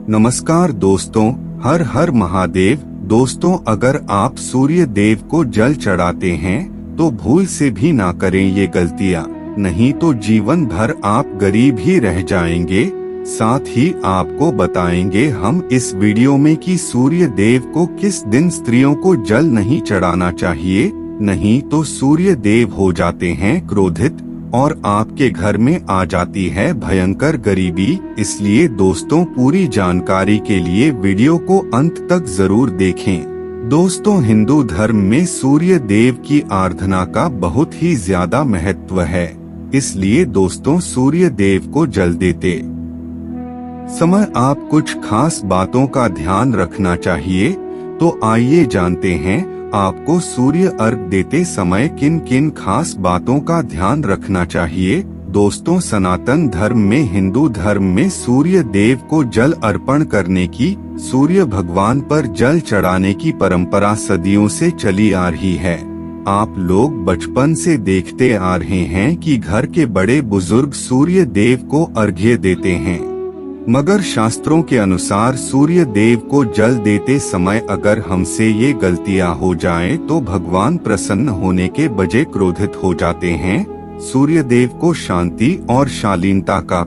नमस्कार दोस्तों, हर हर महादेव। दोस्तों, अगर आप सूर्य देव को जल चढ़ाते हैं तो भूल से भी ना करें ये गलतियां, नहीं तो जीवन भर आप गरीब ही रह जाएंगे। साथ ही आपको बताएंगे हम इस वीडियो में कि सूर्य देव को किस दिन स्त्रियों को जल नहीं चढ़ाना चाहिए, नहीं तो सूर्य देव हो जाते हैं क्रोधित और आपके घर में आ जाती है भयंकर गरीबी। इसलिए दोस्तों, पूरी जानकारी के लिए वीडियो को अंत तक जरूर देखें। दोस्तों, हिंदू धर्म में सूर्य देव की आराधना का बहुत ही ज्यादा महत्व है। इसलिए दोस्तों, सूर्य देव को जल देते समय आप कुछ खास बातों का ध्यान रखना चाहिए। तो आइए जानते हैं आपको सूर्य अर्घ देते समय किन किन खास बातों का ध्यान रखना चाहिए। दोस्तों, सनातन धर्म में, हिंदू धर्म में सूर्य देव को जल अर्पण करने की, सूर्य भगवान पर जल चढ़ाने की परंपरा सदियों से चली आ रही है। आप लोग बचपन से देखते आ रहे हैं कि घर के बड़े बुजुर्ग सूर्य देव को अर्घ्य देते हैं। मगर शास्त्रों के अनुसार सूर्य देव को जल देते समय अगर हमसे ये गलतियां हो जाएं तो भगवान प्रसन्न होने के बजाय क्रोधित हो जाते हैं। सूर्य देव को शांति और शालीनता का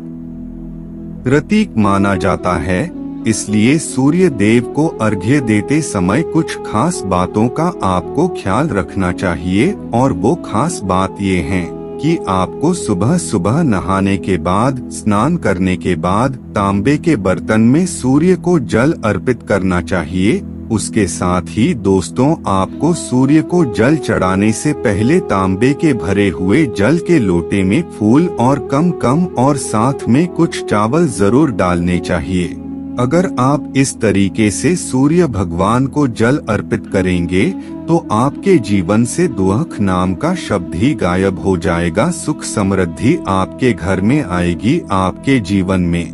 प्रतीक माना जाता है। इसलिए सूर्य देव को अर्घ्य देते समय कुछ खास बातों का आपको ख्याल रखना चाहिए, और वो खास बात ये है कि आपको सुबह सुबह नहाने के बाद, स्नान करने के बाद तांबे के बर्तन में सूर्य को जल अर्पित करना चाहिए। उसके साथ ही दोस्तों, आपको सूर्य को जल चढ़ाने से पहले तांबे के भरे हुए जल के लोटे में फूल और कम और साथ में कुछ चावल जरूर डालने चाहिए। अगर आप इस तरीके से सूर्य भगवान को जल अर्पित करेंगे तो आपके जीवन से दुख नाम का शब्द ही गायब हो जाएगा। सुख समृद्धि आपके घर में आएगी, आपके जीवन में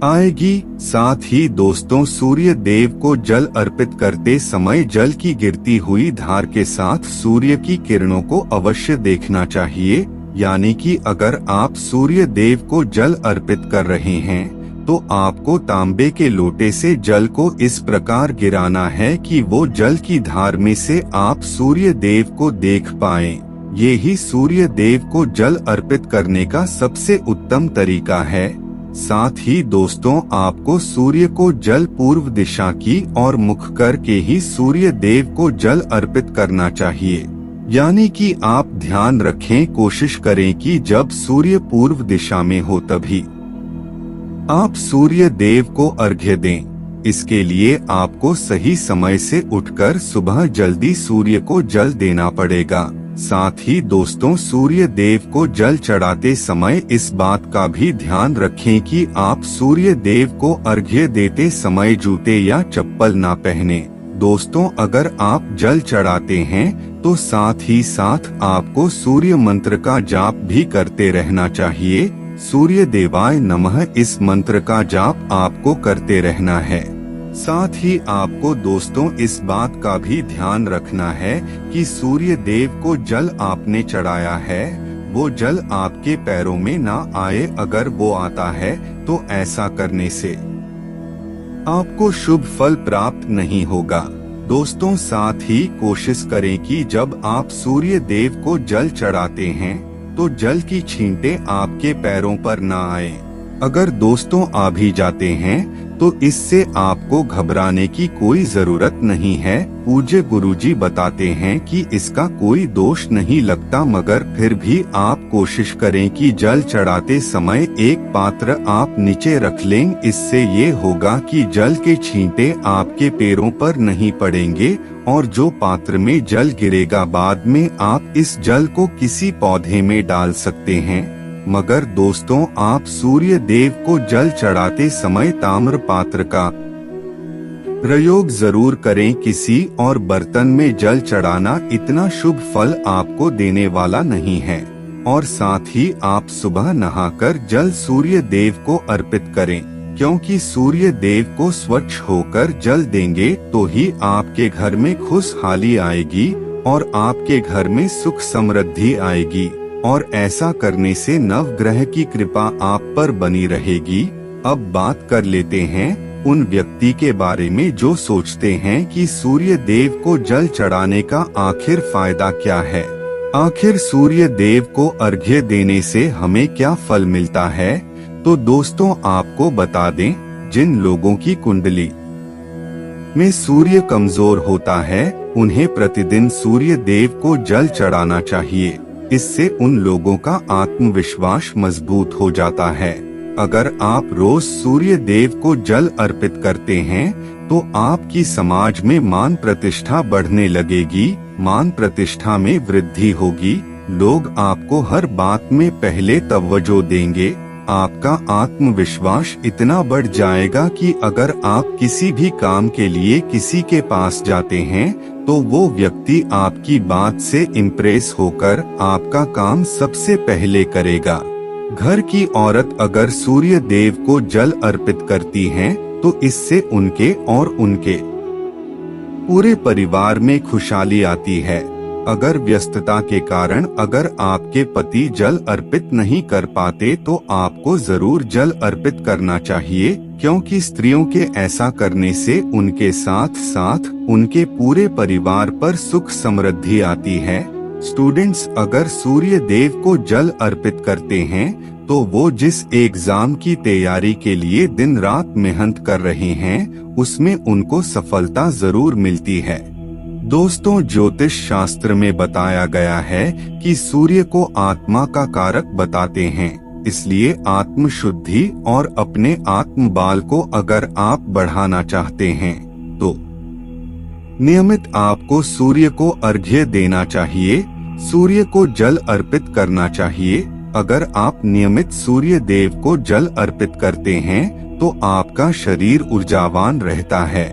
आएगी। साथ ही दोस्तों, सूर्य देव को जल अर्पित करते समय जल की गिरती हुई धार के साथ सूर्य की किरणों को अवश्य देखना चाहिए। यानी कि अगर आप सूर्य देव को जल अर्पित कर रहे हैं तो आपको तांबे के लोटे से जल को इस प्रकार गिराना है कि वो जल की धार में से आप सूर्य देव को देख पाएं। ये ही सूर्य देव को जल अर्पित करने का सबसे उत्तम तरीका है। साथ ही दोस्तों, आपको सूर्य को जल पूर्व दिशा की और मुख करके ही सूर्य देव को जल अर्पित करना चाहिए। यानी कि आप ध्यान रखें, कोशिश करें कि जब सूर्य पूर्व दिशा में हो तभी आप सूर्य देव को अर्घ्य दें। इसके लिए आपको सही समय से उठकर सुबह जल्दी सूर्य को जल देना पड़ेगा। साथ ही दोस्तों, सूर्य देव को जल चढ़ाते समय इस बात का भी ध्यान रखें कि आप सूर्य देव को अर्घ्य देते समय जूते या चप्पल ना पहने। दोस्तों, अगर आप जल चढ़ाते हैं तो साथ ही साथ आपको सूर्य मंत्र का जाप भी करते रहना चाहिए। सूर्य देवाय नमः, इस मंत्र का जाप आपको करते रहना है। साथ ही आपको दोस्तों इस बात का भी ध्यान रखना है कि सूर्य देव को जल आपने चढ़ाया है वो जल आपके पैरों में ना आए। अगर वो आता है तो ऐसा करने से आपको शुभ फल प्राप्त नहीं होगा। दोस्तों, साथ ही कोशिश करें कि जब आप सूर्य देव को जल चढ़ाते हैं तो जल की छींटे आपके पैरों पर ना आए। अगर दोस्तों आ भी जाते हैं तो इससे आपको घबराने की कोई जरूरत नहीं है। पूज्य गुरुजी बताते हैं कि इसका कोई दोष नहीं लगता, मगर फिर भी आप कोशिश करें कि जल चढ़ाते समय एक पात्र आप नीचे रख लें। इससे ये होगा कि जल के छींटे आपके पैरों पर नहीं पड़ेंगे, और जो पात्र में जल गिरेगा बाद में आप इस जल को किसी पौधे में डाल सकते हैं। मगर दोस्तों, आप सूर्य देव को जल चढ़ाते समय ताम्र पात्र का प्रयोग जरूर करें। किसी और बर्तन में जल चढ़ाना इतना शुभ फल आपको देने वाला नहीं है। और साथ ही आप सुबह नहाकर जल सूर्य देव को अर्पित करें, क्योंकि सूर्य देव को स्वच्छ होकर जल देंगे तो ही आपके घर में खुशहाली आएगी और आपके घर में सुख समृद्धि आएगी। और ऐसा करने से नवग्रह की कृपा आप पर बनी रहेगी। अब बात कर लेते हैं उन व्यक्ति के बारे में जो सोचते हैं कि सूर्य देव को जल चढ़ाने का आखिर फायदा क्या है। आखिर सूर्य देव को अर्घ्य देने से हमें क्या फल मिलता है। तो दोस्तों आपको बता दें, जिन लोगों की कुंडली में सूर्य कमजोर होता है उन्हें प्रतिदिन सूर्य देव को जल चढ़ाना चाहिए। इससे उन लोगों का आत्मविश्वास मजबूत हो जाता है। अगर आप रोज सूर्य देव को जल अर्पित करते हैं तो आपकी समाज में मान प्रतिष्ठा बढ़ने लगेगी, मान प्रतिष्ठा में वृद्धि होगी। लोग आपको हर बात में पहले तवज्जो देंगे। आपका आत्मविश्वास इतना बढ़ जाएगा कि अगर आप किसी भी काम के लिए किसी के पास जाते हैं तो वो व्यक्ति आपकी बात से इम्प्रेस होकर आपका काम सबसे पहले करेगा। घर की औरत अगर सूर्य देव को जल अर्पित करती हैं तो इससे उनके और उनके पूरे परिवार में खुशहाली आती है। अगर व्यस्तता के कारण अगर आपके पति जल अर्पित नहीं कर पाते तो आपको जरूर जल अर्पित करना चाहिए, क्योंकि स्त्रियों के ऐसा करने से उनके साथ साथ उनके पूरे परिवार पर सुख समृद्धि आती है। स्टूडेंट्स अगर सूर्य देव को जल अर्पित करते हैं तो वो जिस एग्जाम की तैयारी के लिए दिन रात मेहनत कर रहे हैं उसमें उनको सफलता जरूर मिलती है। दोस्तों ज्योतिष शास्त्र में बताया गया है कि सूर्य को आत्मा का कारक बताते हैं, इसलिए आत्म शुद्धि और अपने आत्म बल को अगर आप बढ़ाना चाहते हैं तो नियमित आपको सूर्य को अर्घ्य देना चाहिए, सूर्य को जल अर्पित करना चाहिए। अगर आप नियमित सूर्य देव को जल अर्पित करते हैं तो आपका शरीर ऊर्जावान रहता है,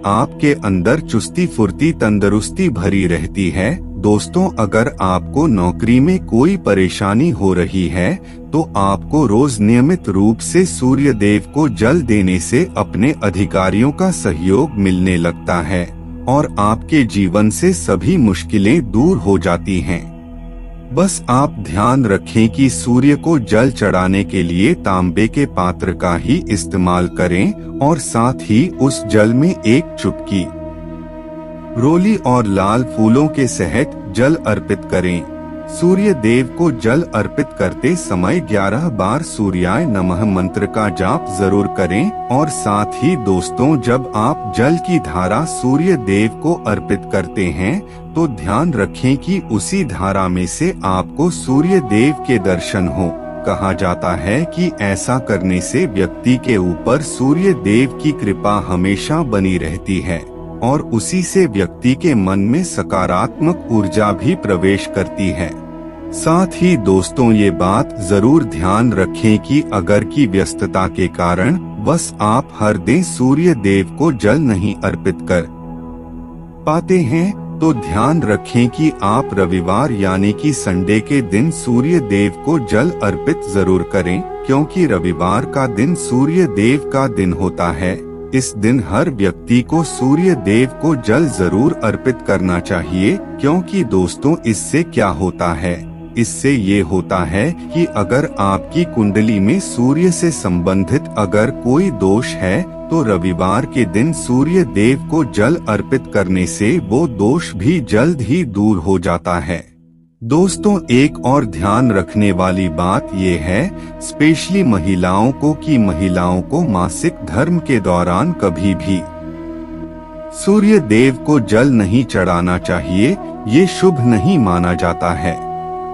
आपके अंदर चुस्ती फुर्ती तंदुरुस्ती भरी रहती है। दोस्तों अगर आपको नौकरी में कोई परेशानी हो रही है तो आपको रोज नियमित रूप से सूर्य देव को जल देने से अपने अधिकारियों का सहयोग मिलने लगता है और आपके जीवन से सभी मुश्किलें दूर हो जाती हैं। बस आप ध्यान रखें कि सूर्य को जल चढ़ाने के लिए तांबे के पात्र का ही इस्तेमाल करें और साथ ही उस जल में एक चुटकी रोली और लाल फूलों के सहित जल अर्पित करें। सूर्य देव को जल अर्पित करते समय 11 बार सूर्याय नमः मंत्र का जाप जरूर करें और साथ ही दोस्तों जब आप जल की धारा सूर्य देव को अर्पित करते हैं तो ध्यान रखें कि उसी धारा में से आपको सूर्य देव के दर्शन हो। कहा जाता है कि ऐसा करने से व्यक्ति के ऊपर सूर्य देव की कृपा हमेशा बनी रहती है और उसी से व्यक्ति के मन में सकारात्मक ऊर्जा भी प्रवेश करती है। साथ ही दोस्तों ये बात जरूर ध्यान रखें कि अगर की व्यस्तता के कारण बस आप हर दिन सूर्य देव को जल नहीं अर्पित कर पाते हैं तो ध्यान रखें कि आप रविवार यानी कि संडे के दिन सूर्य देव को जल अर्पित जरूर करें, क्योंकि रविवार का दिन सूर्य देव का दिन होता है। इस दिन हर व्यक्ति को सूर्य देव को जल जरूर अर्पित करना चाहिए, क्योंकि दोस्तों इससे क्या होता है, इससे ये होता है कि अगर आपकी कुंडली में सूर्य से संबंधित अगर कोई दोष है तो रविवार के दिन सूर्य देव को जल अर्पित करने से वो दोष भी जल्द ही दूर हो जाता है। दोस्तों एक और ध्यान रखने वाली बात ये है, स्पेशली महिलाओं को, कि महिलाओं को मासिक धर्म के दौरान कभी भी सूर्य देव को जल नहीं चढ़ाना चाहिए, ये शुभ नहीं माना जाता है।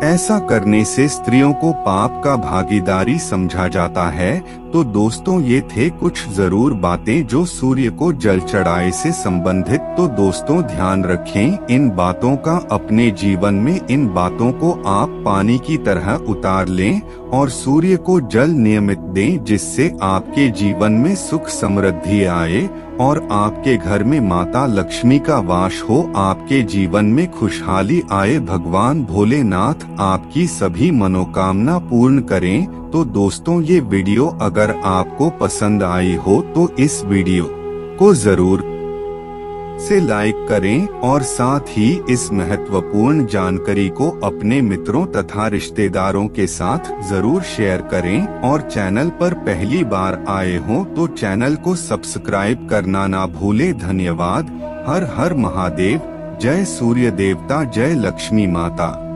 ऐसा करने से स्त्रियों को पाप का भागीदारी समझा जाता है। तो दोस्तों ये थे कुछ जरूर बातें जो सूर्य को जल चढ़ाए से संबंधित। तो दोस्तों ध्यान रखें इन बातों का अपने जीवन में, इन बातों को आप पानी की तरह उतार लें और सूर्य को जल नियमित दें, जिससे आपके जीवन में सुख समृद्धि आए और आपके घर में माता लक्ष्मी का वास हो, आपके जीवन में खुशहाली आए। भगवान भोलेनाथ आपकी सभी मनोकामना पूर्ण करें। तो दोस्तों ये वीडियो अगर आपको पसंद आई हो तो इस वीडियो को जरूर से लाइक करें और साथ ही इस महत्वपूर्ण जानकारी को अपने मित्रों तथा रिश्तेदारों के साथ जरूर शेयर करें और चैनल पर पहली बार आए हो तो चैनल को सब्सक्राइब करना ना भूले। धन्यवाद। हर हर महादेव। जय सूर्य देवता, जय लक्ष्मी माता।